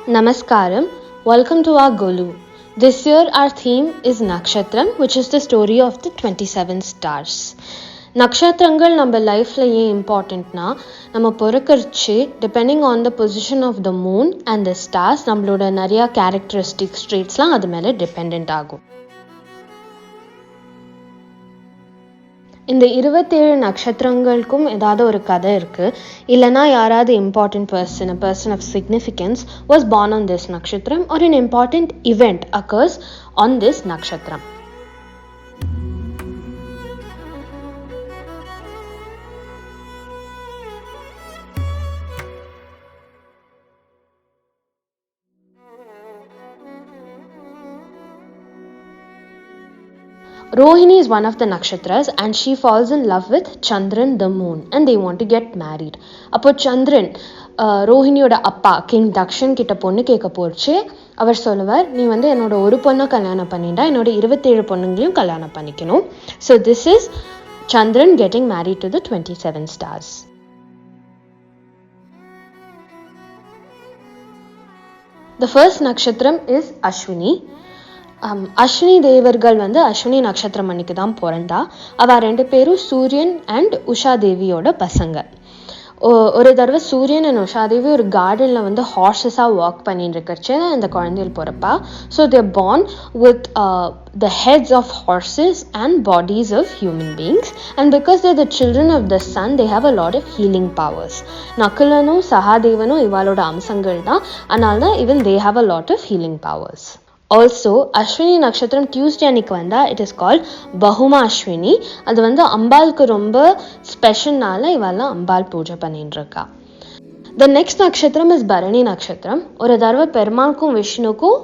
Namaskaram, welcome to our Golu. This year our theme is Nakshatram, which is the story of the 27 stars. நக்ஷத்திரங்கள் நம்ம லைஃப்பில் ஏன் இம்பார்ட்டண்ட்னா, நம்ம பிறக்கரிச்சு depending on the position of the moon and the stars நம்மளோட நிறையா characteristics ட்ரீட்ஸ்லாம் அது மேலே டிபெண்ட் ஆகும். இந்த 27 நட்சத்திரங்களுக்கும் ஏதாவது ஒரு கதை இருக்குது. இல்லைனா யாராவது important person, a person of significance was born on this nakshatra or an important event occurs on this nakshatra. Rohini is one of the nakshatras and she falls in love with Chandran the moon and they want to get married. அப்போ சந்திரன் ரோஹிணியோட அப்பா king Dakshan கிட்ட பொண்ணு கேட்க போச்சு. அவர் சொல்லுவார், நீ என்னோட ஒரு பொண்ணை கல்யாணம் பண்ணிட்டா என்னோட 27 பொண்ணுங்களையும் கல்யாணம் பண்ணிக்கணும். So this is Chandran getting married to the 27 stars. The first nakshatram is Ashwini. Ashwini தேவர்கள் அஸ்வினி நட்சத்திரம் அன்னைக்கு தான் பிறந்தா. அவள் 2 பேரும் சூரியன் அண்ட் உஷா தேவியோட பசங்க. ஒரு தடவை சூரியன் அண்ட் உஷா தேவி ஒரு கார்டனில் ஹார்ஸஸாக வாக் பண்ணிட்டு இருக்கிறச்சே அந்த குழந்தைகள் பிறப்பா. So they're born with the heads of horses and bodies of human beings, and because they're the children of the sun they have a lot of healing powers. நக்குலனும் சகாதேவனும் இவாளோட அம்சங்கள் தான். அதனால தான் even they have a lot of healing powers. Also Ashwini நட்சத்திரம் Tuesday அன்னைக்கு வந்தால் it is called பஹுமா அஸ்வினி. அது அம்பாளுக்கு ரொம்ப ஸ்பெஷல்னால இவெல்லாம் அம்பாள் பூஜை பண்ணிட்டு இருக்கா. த நெக்ஸ்ட் நட்சத்திரம் இஸ் பரணி நட்சத்திரம். ஒரு தடவை பெருமாளுக்கும் விஷ்ணுக்கும்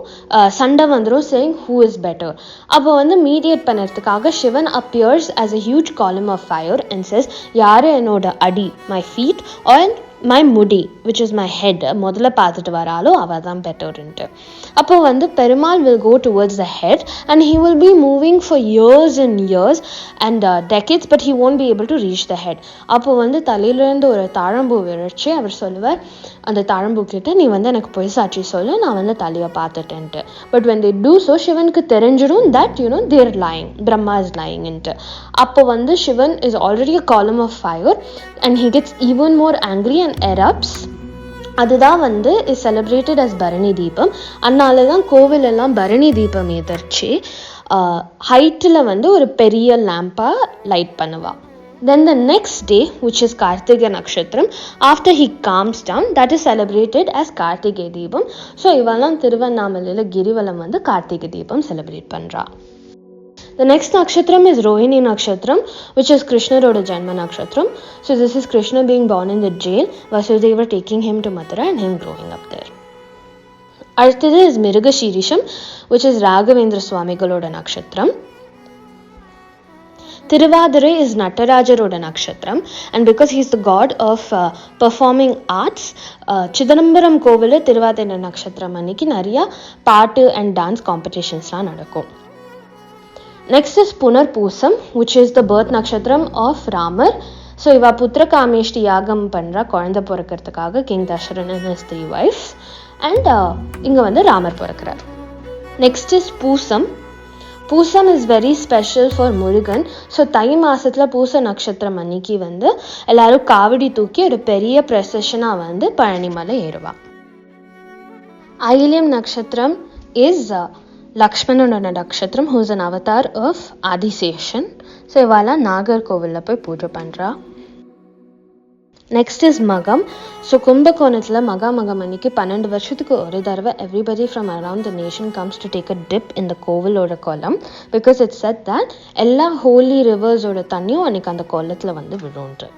சண்டை வந்துடும், சேயிங் ஹூ இஸ் பெட்டர். அப்போ மீடியேட் பண்ணுறதுக்காக Shivan appears as a huge column of fire and says, யார் என்னோட அடி மை ஃபீட் ஆர் மை முடி விச் இஸ் மை ஹெட் முதல்ல பார்த்துட்டு வராலோ அவள் தான் பெட்டர்ன்ட்டு. அப்போ Perumal will go towards the head and he will be moving for years and years and decades, but he won't be able to reach the head. அப்போ தலையிலேருந்து ஒரு தாழம்பூ விழச்சு அவர் சொல்லுவார் அந்த தாழம்பூ கிட்ட, நீ எனக்கு பொய் சாட்சி சொல்லு, நான் தலையை பார்த்துட்டேன்ட்டு. But when they do so, சிவனுக்கு தெரிஞ்சிடும் that they're lying, Brahma is lyingன்ட்டு. அப்போ Sivan is already a column of fire and he gets even more angry and erupts. அதுதான் இஸ் செலிப்ரேட்டட் அஸ் பரணி தீபம். அதனால தான் கோவில் எல்லாம் பரணி தீபம் எதிர்ச்சி ஹைட்டில் ஒரு பெரிய லேம்பாக லைட் பண்ணுவா. Then the next day, which is Kartiga Nakshatram, after he calms down, that is celebrated as Kartiga Deepam. So ivalam Thiruvannamalila Girivalam Kartiga Deepam celebrate pandra. The next nakshatram is Rohini Nakshatram, which is Krishnaroda Janma Nakshatram. So this is Krishna being born in the jail, Vasudeva taking him to Mathura and him growing up there. Arthada is Mirugashirisham, which is Raghavendra Swamigaloda Nakshatram. Tiruvadirai is Natarajaroda Nakshatram, and because he is the god of performing arts, Chidambaram Kovil Tiruvadirai Nakshatram அன்னைக்கு நிறைய பாட்டு and dance competitionsலாம் நடக்கும். Next is Punarpusam, which is the birth nakshatram of Ramar. So இவா புத்திர காமேஷ்டி யாகம் பண்றா குழந்தை பிறக்கிறதுக்காக king தசரன் and his 3 wives, and இங்க ராமர் பிறக்கிறார். Next is Pusam. Pusam is very special for Murugan. So Thai மாதத்தில் பூச நட்சத்திரம் அன்னைக்கு எல்லாரும் காவடி தூக்கி ஒரு பெரிய ப்ரெசஷனாக பழனிமலை ஏறுவா. ஐலியம் நட்சத்திரம் இஸ் லக்ஷ்மணனோட நட்சத்திரம், who is an avatar of Adisheshan. So இவாலாம் நாகர்கோவிலில் போய் பூஜை பண்ணுறா. நெக்ஸ்ட் இஸ் மகம். ஸோ கும்பகோணத்தில் மகாமகம் அன்னைக்கு 12 வருஷத்துக்கு ஒரு தடவை everybody from around the nation comes to take a dip இந்த கோவிலோட குளம். பிகாஸ் இட்ஸ் செட் தட் எல்லா ஹோலி ரிவர்ஸோட தண்ணியும் அன்னைக்கு அந்த குளத்தில் விழுன்று.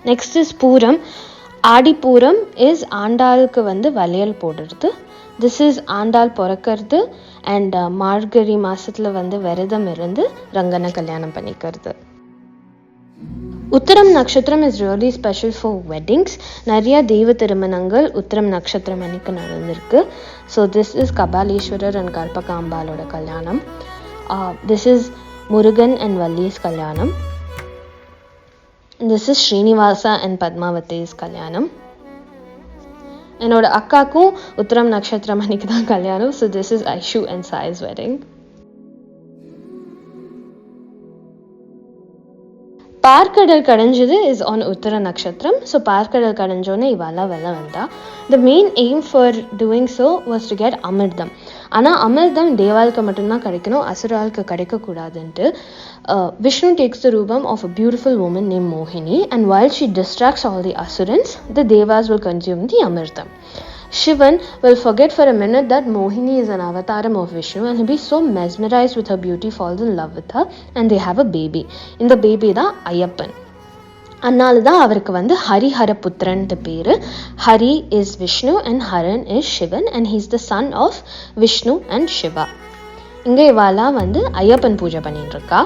Next is Pooram. Aadipooram is ஆண்டாளுக்கு வளையல் போடுறது. திஸ் இஸ் ஆண்டாள் பிறக்கிறது அண்ட் மார்கழி மாதத்தில் விரதம் இருந்து ரங்கனை கல்யாணம் பண்ணிக்கிறது. உத்திரம் நட்சத்திரம் is really special for weddings. நிறைய தெய்வ திருமணங்கள் உத்திரம் நட்சத்திரம் அன்னைக்கு நடந்திருக்கு. So this is Kapaleeshwarar and கல்பகாம்பாலோட கல்யாணம். This is Murugan and Valli's கல்யாணம். This is Srinivasa and Padmavati's Kalyanam. என்னோட அக்காக்கும் உத்திரம் நட்சத்திரம் அன்னைக்கு தான் கல்யாணம். So this is Aishu and choice wedding. பார்க்கடல் கடைஞ்சது இஸ் ஆன் உத்தர நட்சத்திரம். ஸோ பார்க்கடல் கடைஞ்சோன்னே இவாலாம் வெளில வந்தா. The main aim for doing so was to get அமிர்தம். ஆனால் அமிர்தம் தேவாளுக்கு மட்டும்தான் கிடைக்கணும், அசுராளுக்கு கிடைக்கக்கூடாதுன்ட்டு Vishnu takes the rupam of a beautiful woman named Mohini, and while she distracts all the asurans, the devas will consume the amirtam. Shivan will forget for a minute that Mohini is an avataram of Vishnu, and he'll be so mesmerized with her beauty, falls in love with her, and they have a baby. In the baby da Ayyappan. அதனால தான் அவருக்கு வந்து ஹரிஹரபுத்திரன்ட்டு பேர். Hari is Vishnu and Haran is Shivan, and he's the son of Vishnu and Shiva. இங்கே இவாலாம் வந்து ஐயப்பன் பூஜை பண்ணிட்டு இருக்கா.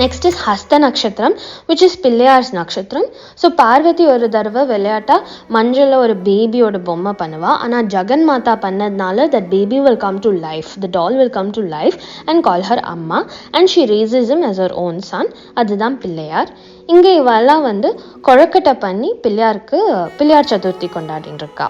நெக்ஸ்ட் இஸ் ஹஸ்த நட்சத்திரம், விச் இஸ் பிள்ளையார்ஸ் நட்சத்திரம். ஸோ பார்வதி ஒரு தடவை விளையாட்டா மஞ்சளில் ஒரு பேபியோட பொம்மை பண்ணுவா. ஆனால் ஜெகன் மாதா பண்ணதுனால that baby will come to life, the doll will come to life and call her amma, and she raises him as her own son. அதுதான் பிள்ளையார். இங்கே இவெல்லாம் வந்து கொழக்கட்டை பண்ணி பிள்ளையார் சதுர்த்தி கொண்டாடின்னு இருக்கா.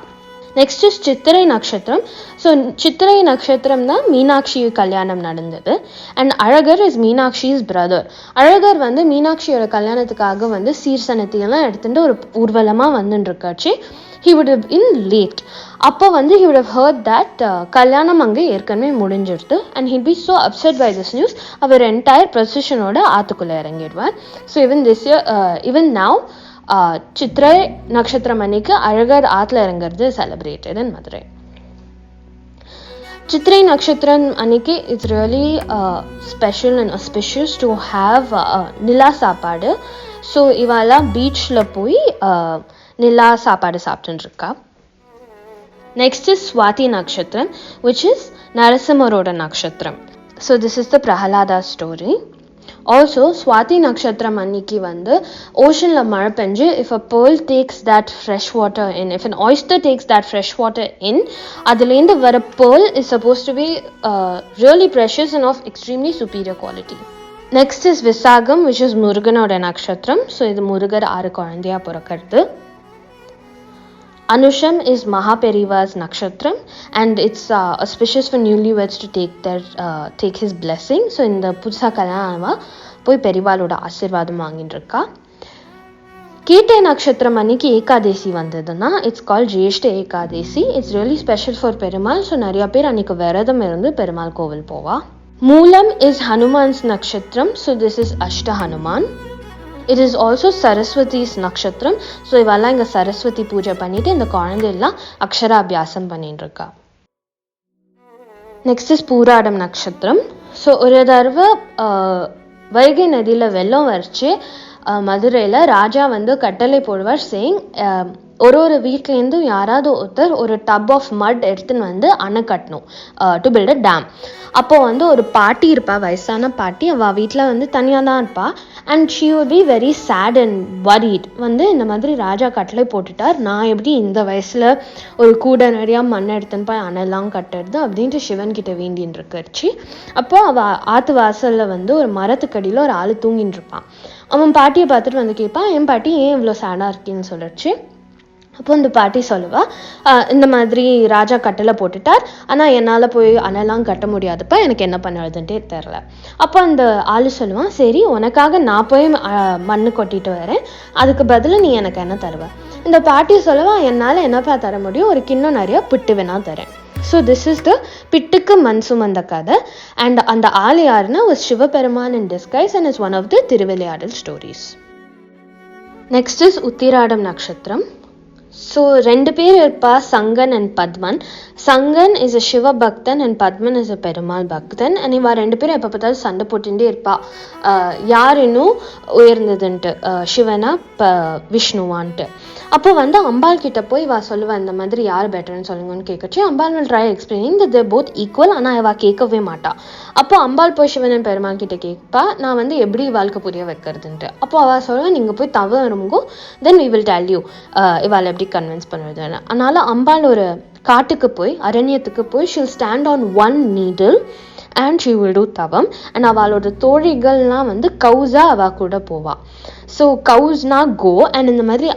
நெக்ஸ்ட் இஸ் சித்திரை நட்சத்திரம். ஸோ சித்திரை நட்சத்திரம் தான் மீனாட்சி கல்யாணம் நடந்தது. And Azhagar is Meenakshi's brother. Azhagar வந்து மீனாட்சியோட கல்யாணத்துக்காக வந்து சீர்சனத்தையெல்லாம் எடுத்துட்டு ஒரு ஊர்வலமாக வந்துட்டுருக்காச்சு. he would have been late. அப்போ வந்து he would have heard that கல்யாணம் அங்கே ஏற்கனவே முடிஞ்சிருது, and he'd be so upset by this news. அவர் என்டையர் ப்ரொசஷனோட ஆற்றுக்குள்ளே இறங்கிடுவார். ஸோ even now சித்திரை நட்சத்திரம் அன்னைக்கு அழகர் ஆற்றுல இறங்குறது செலிப்ரேட்டட் இன் மதுரை. சித்திரை நட்சத்திரம் அன்னைக்கு it's really special and auspicious to have nila sappadu. So இவாலாம் பீச்சில் போய் நிலா சாப்பாடு சாப்பிட்டுன்னு இருக்கா. நெக்ஸ்ட் இஸ் ஸ்வாதி நட்சத்திரம், விச் இஸ் நரசிம்மரோட நட்சத்திரம். So this is the Prahlada story. Also Swathi நட்சத்திரம் அன்னைக்கு வந்து ஓஷனில் மழை பெஞ்சு if a pearl takes that fresh water in, if an oyster takes that fresh water in, அதுலேருந்து வர pearl is supposed to be really precious and of extremely superior quality. Next is Visakam, which is முருகனோட நட்சத்திரம். So இது முருகர் 6 குழந்தையா பிறக்கிறது. Anusham is Mahaperiva's Nakshatram, and it's auspicious for newlyweds to take his blessing. So in the புதுசா கல்யாணமா போய் பெரிவாளோட ஆசீர்வாதம் வாங்கிட்டு இருக்கா. கேட்டை நட்சத்திரம் அன்னைக்கு ஏகாதேசி வந்ததுன்னா it's call Jyeshta Ekadashi. It's really special for Perumal. So நிறைய பேர் அன்னைக்கு விரதம் இருந்து பெருமாள் கோவில் போவா. மூலம் இஸ் ஹனுமான்ஸ் நட்சத்திரம். ஸோ திஸ் இஸ் அஷ்ட ஹனுமான். இட் இஸ் ஆல்சோ சரஸ்வதிஸ் நட்சத்திரம். ஸோ இவெல்லாம் இங்கே சரஸ்வதி பூஜை பண்ணிட்டு இந்த குழந்தையெல்லாம் அக்ஷராபியாசம் பண்ணிட்டு இருக்கா. நெக்ஸ்ட் இஸ் பூராடம் நட்சத்திரம். ஸோ ஒரு தடவை வைகை நதியில் வெள்ளம் வரைச்சி மதுரையில் ராஜா வந்து கட்டளை போடுவார், சேயிங் ஒரு வீட்லேருந்தும் யாராவது ஒருத்தர் ஒரு டப் ஆஃப் மட் எடுத்துன்னு வந்து அணை கட்டணும் டு பில்ட் அ டேம். அப்போது வந்து ஒரு பாட்டி இருப்பா, வயசான பாட்டி. அவள் வீட்டில் வந்து தனியாக தான் இருப்பாள். And she would be very sad and worried. வந்து இந்த மாதிரி ராஜா கட்டளை போட்டுட்டார், நான் எப்படி இந்த வயசில் ஒரு கூட நிறையா மண்ணை எடுத்துன்னு போய் அணைலாம் கட்டுறது அப்படின்ட்டு சிவன்கிட்ட வேண்டின்னு இருந்துச்சு. அப்போது அவள் ஆற்று வாசலில் வந்து ஒரு மரத்துக்கடியில் ஒரு ஆள் தூங்கின்னு இருப்பான். அவன் பாட்டியை பார்த்துட்டு வந்து கேட்பான், என் பாட்டி ஏன் இவ்வளோ சேடாக இருக்கேன்னு சொல்லிடுச்சு. அப்போ இந்த பாட்டி சொல்லுவா, இந்த மாதிரி ராஜா கட்டளை போட்டுட்டார், ஆனால் என்னால் போய் அணைலாம் கட்ட முடியாதுப்பா, எனக்கு என்ன பண்ணுறதுன்ட்டே தெரில. அப்போ அந்த ஆள் சொல்லுவான், சரி உனக்காக நான் போய் மண் கொட்டிட்டு வரேன், அதுக்கு பதில் நீ எனக்கு என்ன தருவ? இந்த பாட்டி சொல்லுவா, என்னால் என்னப்பா தர முடியும், ஒரு கிண்ணம் நிறையா பிட்டு வேணா தரேன். ஸோ திஸ் இஸ் த பிட்டுக்கு மண் சுமந்த கதை. அண்ட் அந்த ஆள் யாருன்னா ஒரு Sivaperuman in disguise and is one of the Thiruvilaiyadal stories. Next is Uthiradam நட்சத்திரம். ஸோ 2 பேர் இருப்பா, Sangan and Pathman. Sangan is a சிவ பக்தன் and Pathman is a Perumal பக்தன். அண்ட் இவா 2 பேரும் எப்போ பார்த்தாலும் சண்டை போட்டுட்டே இருப்பா, யார் இன்னும் உயர்ந்ததுன்ட்டு, சிவனா விஷ்ணுவான்ட்டு. அப்போ வந்து அம்பாள் கிட்ட போய் இவா சொல்லுவா, இந்த மாதிரி யார் பெட்டர்னு சொல்லுங்கன்னு கேட்கச்சு. அம்பாள் will try explaining that they're both equal. ஆனால் இவா கேட்கவே மாட்டா. அப்போ அம்பாள் போய் சிவன் பெருமாள் கிட்ட கேட்பா, நான் வந்து எப்படி இவாளுக்கு புரிய வைக்கிறதுன்ட்டு. அப்போ அவள் சொல்லுவேன், நீங்கள் போய் தவ இருங்கோ, தென் we will tell you இவாள் எப்படி கன்வின்ஸ் பண்ணுறதுன்னு. அதனால அம்பாள் ஒரு காட்டுக்கு போய், அரண்யத்துக்கு போய், she'll stand on one needle and she will do தவம். அண்ட் அவளோட தோழிகள்லாம் வந்து கவுஸா அவள் கூட போவாள். ஸோ கவுஸ்னா கோ, அண்ட் இந்த மாதிரி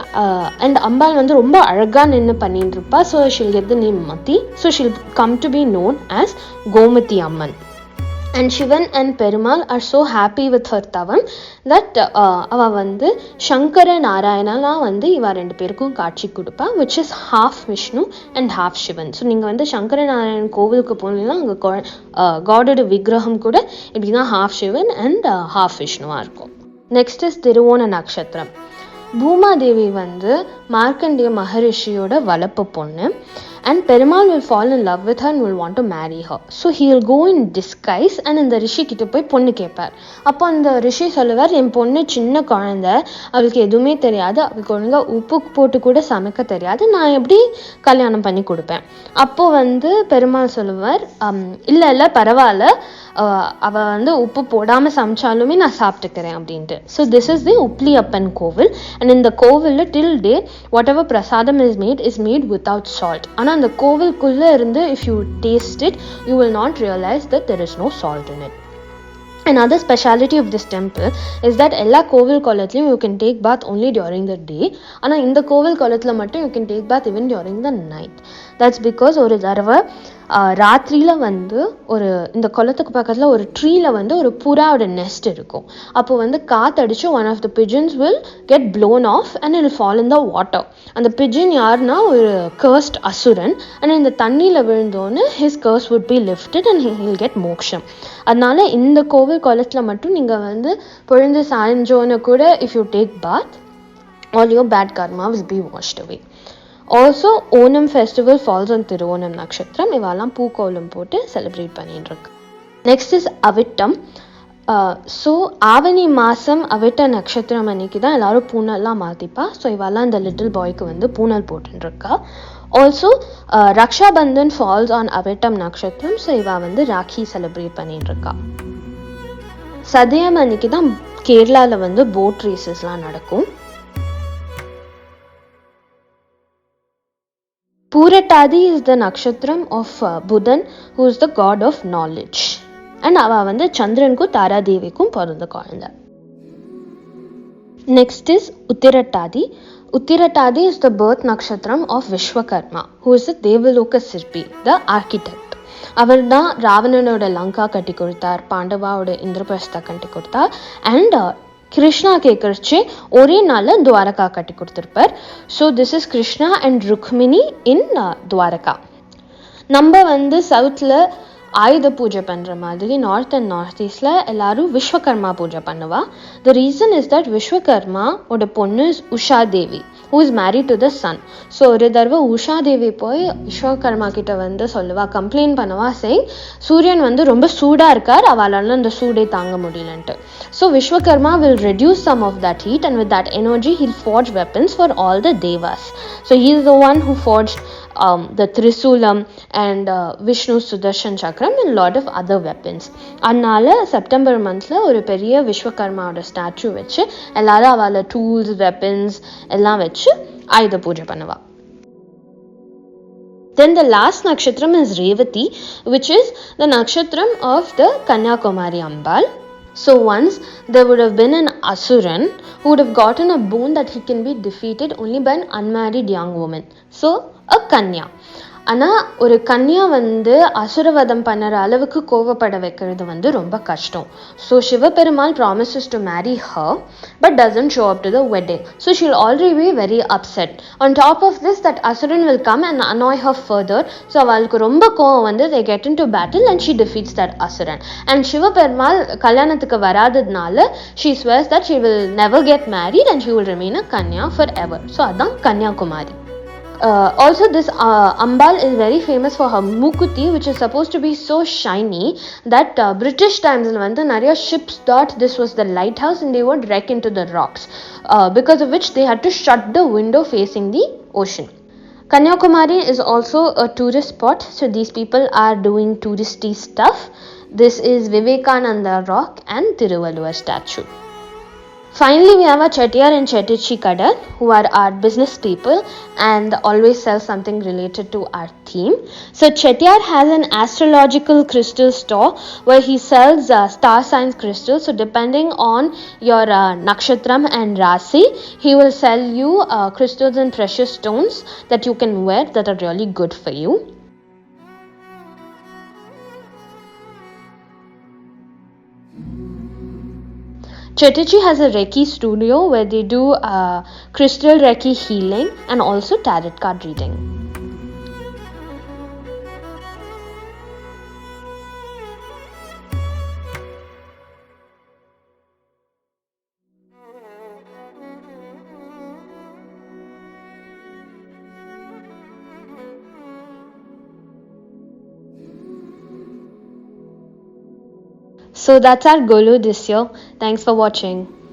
அண்ட் அம்பாள் வந்து ரொம்ப அழகாக நின்று பண்ணிட்டு இருப்பா. So she'll get the name Mathi. So she'll come to be known as Gomathi Amman. And Shivan and Perumal are so happy with her tavam that அவ வந்து சங்கர நாராயணலாம் வந்து இவ ரெண்டு பேருக்கும் காட்சி கொடுப்பா, which is half Vishnu and half Shivan. So நீங்கள் வந்து சங்கர நாராயணன் கோவிலுக்கு போனீங்கன்னா அங்கே காடோட விக்கிரகம் கூட இப்படின்னா half Shivan and half விஷ்ணுவாக இருக்கும். நெக்ஸ்ட் இஸ் திருவோண நட்சத்திரம். பூமாதேவி வந்து மார்க்கண்டிய மகரிஷியோட வளர்ப்பு பொண்ணு. And Perumal will fall in love with her and will want to marry her. So he will go in disguise and இந்த ரிஷி கிட்ட போய் பொண்ணு கேட்பார். அப்போ அந்த ரிஷி சொல்லுவார், என் பொண்ணு சின்ன குழந்தை, அவளுக்கு எதுவுமே தெரியாது, அவளுக்கு ஒழுங்காக உப்பு போட்டு கூட சமைக்க தெரியாது, நான் எப்படி கல்யாணம் பண்ணி கொடுப்பேன். அப்போது வந்து பெருமாள் சொல்லுவார், இல்லை பரவாயில்ல, அவள் வந்து உப்பு போடாமல் சமைச்சாலுமே நான் சாப்பிட்டுக்கிறேன் அப்படின்ட்டு. So this is the Hubli அப்பன் கோவில். அண்ட் இந்த கோவிலில் டில் டே வாட் எவர் பிரசாதம் இஸ் மேட் வித்தவுட் சால்ட். ஆனால் அந்த கோவிலுக்குள்ளே இருந்து if you taste it you will not realise that there is no salt in it. Another speciality of this temple is that எல்லா கோவில் குளத்துலையும் you can take bath only during the day. ஆனால் இந்த கோவில் குளத்தில் மட்டும் you can take bath even during the night. That's because ஒரு தடவை ராத்திரியில் வந்து இந்த குளத்துக்கு பக்கத்தில் ஒரு ட்ரீயில் வந்து ஒரு புறாவோட நெஸ்ட் இருக்கும். அப்போ வந்து காற்றடிச்சு one of the pigeons will get blown off and he'll fall in the water. அந்த பிஜன் யாருன்னா ஒரு கர்ஸ்ட் அசுரன். அண்ட் இந்த தண்ணியில் விழுந்தோன்னு his curse would be lifted and he'll get moksham. அதனால இந்த கோவில் குளத்தில் மட்டும் நீங்கள் வந்து பொழுது சாய்ஞ்சோன்னு கூட if you take path all your bad karma will be washed away. Also Onam festival falls on Thiruonam Nakshatram. இவெல்லாம் பூக்கோலம் போட்டு செலிப்ரேட் பண்ணிட்டு இருக்கு. Next is Avittam. ஸோ ஆவணி மாதம் அவிட்ட நட்சத்திரம் அன்னைக்கு தான் எல்லாரும் பூனல்லாம் மாற்றிப்பா. ஸோ இவெல்லாம் இந்த லிட்டில் பாய்க்கு வந்து பூனல் போட்டுருக்கா. ஆல்சோ ரக்ஷாபந்தன் ஃபால்ஸ் ஆன் அவிட்டம் நட்சத்திரம். ஸோ இவ வந்து ராக்கி செலிப்ரேட் பண்ணிட்டு இருக்கா. சதயம் அன்னைக்கு தான் கேரளாவில் வந்து போட் ரேசஸ்லாம் நடக்கும். Poorattadi is the nakshatram of Buddhan, who is the god of knowledge. And அவ வந்து சந்திரனுக்கும் தாராதேவிக்கும் பிறந்த குழந்தை. Next is Uttirattadi. Uttirattadi is the birth nakshatram of Vishwakarma, who is the Devaloka Sirpi, the architect. அவர் தான் ராவணனோட லங்கா கட்டி கொடுத்தார், பாண்டவாவோட இந்திரபிரஸ்தா கட்டி கொடுத்தார், அண்ட் கிருஷ்ணா கேட்கறச்சு ஒரே நாளில் துவாரகா கட்டி கொடுத்துருப்பார். So this is Krishna and Rukmini in Dwaraka. நம்ம வந்து சவுத்தில் ஆயுத பூஜை பண்ணுற மாதிரி நார்த் அண்ட் நார்த் ஈஸ்டில் எல்லாரும் விஸ்வகர்மா பூஜை பண்ணுவா. த ரீசன் இஸ் தட் விஸ்வகர்மாவோட பொண்ணு உஷா தேவி who is married to the sun. So ஒரு தடவை உஷா தேவி போய் விஸ்வகர்மா கிட்ட வந்து சொல்லுவா, கம்ப்ளைண்ட் பண்ணுவா, சேயிங் சூரியன் வந்து ரொம்ப சூடாக இருக்கார், அவளால் அந்த சூடை தாங்க முடியலன்ட்டு. So Vishwakarma will reduce some of that heat and with that energy he'll forge weapons for all the devas. So he is the one who forged the Trisulam and Vishnu Sudarshan Chakram and lot of other weapons. அதனால September மந்தில் ஒரு பெரிய விஸ்வகர்மாவோட statue வச்சு எல்லாரும் அவளை tools weapons எல்லாம் வச்சு ஆயுத பூஜை பண்ணுவா. Then the last nakshatram is Revati, which is the nakshatram of the Kanyakumari Ambal. So once there would have been an asuran who would have gotten a boon that he can be defeated only by an unmarried young woman. So a kanya. ஆனால் ஒரு கன்யா வந்து அசுரவதம் பண்ணுற அளவுக்கு கோவப்பட வைக்கிறது வந்து ரொம்ப கஷ்டம். So Sivaperumal promises to marry her but doesn't show up to the wedding. So she'll already be very upset. On top of this that asuran will come and annoy her further. So அவளுக்கு ரொம்ப கோவம் வந்து they get into battle and she defeats that asuran. And Sivaperumal கல்யாணத்துக்கு வராததுனால she swears that she will never get married and she will remain a kanya forever. So அதான் Kanyakumari. Also this Ambal is very famous for her Mukuti, which is supposed to be so shiny that British times வந்து நிறைய ships thought this was the lighthouse and they would wreck into the rocks, because of which they had to shut the window facing the ocean. Kanyakumari is also a tourist spot, so these people are doing touristy stuff. This is Vivekananda Rock and Thiruvalluvar statue. Finally, we have a Chettiar and Chettichi Kada, who are our business people and always sell something related to our theme. scheme. So Chettiar has an astrological crystal store where he sells star signs crystals. So depending on your nakshatram and rasi, he will sell you crystals and precious stones that you can wear that are really good for you. Chettichi has a Reiki studio where they do crystal Reiki healing and also tarot card reading. So that's our Golu this year. Thanks for watching.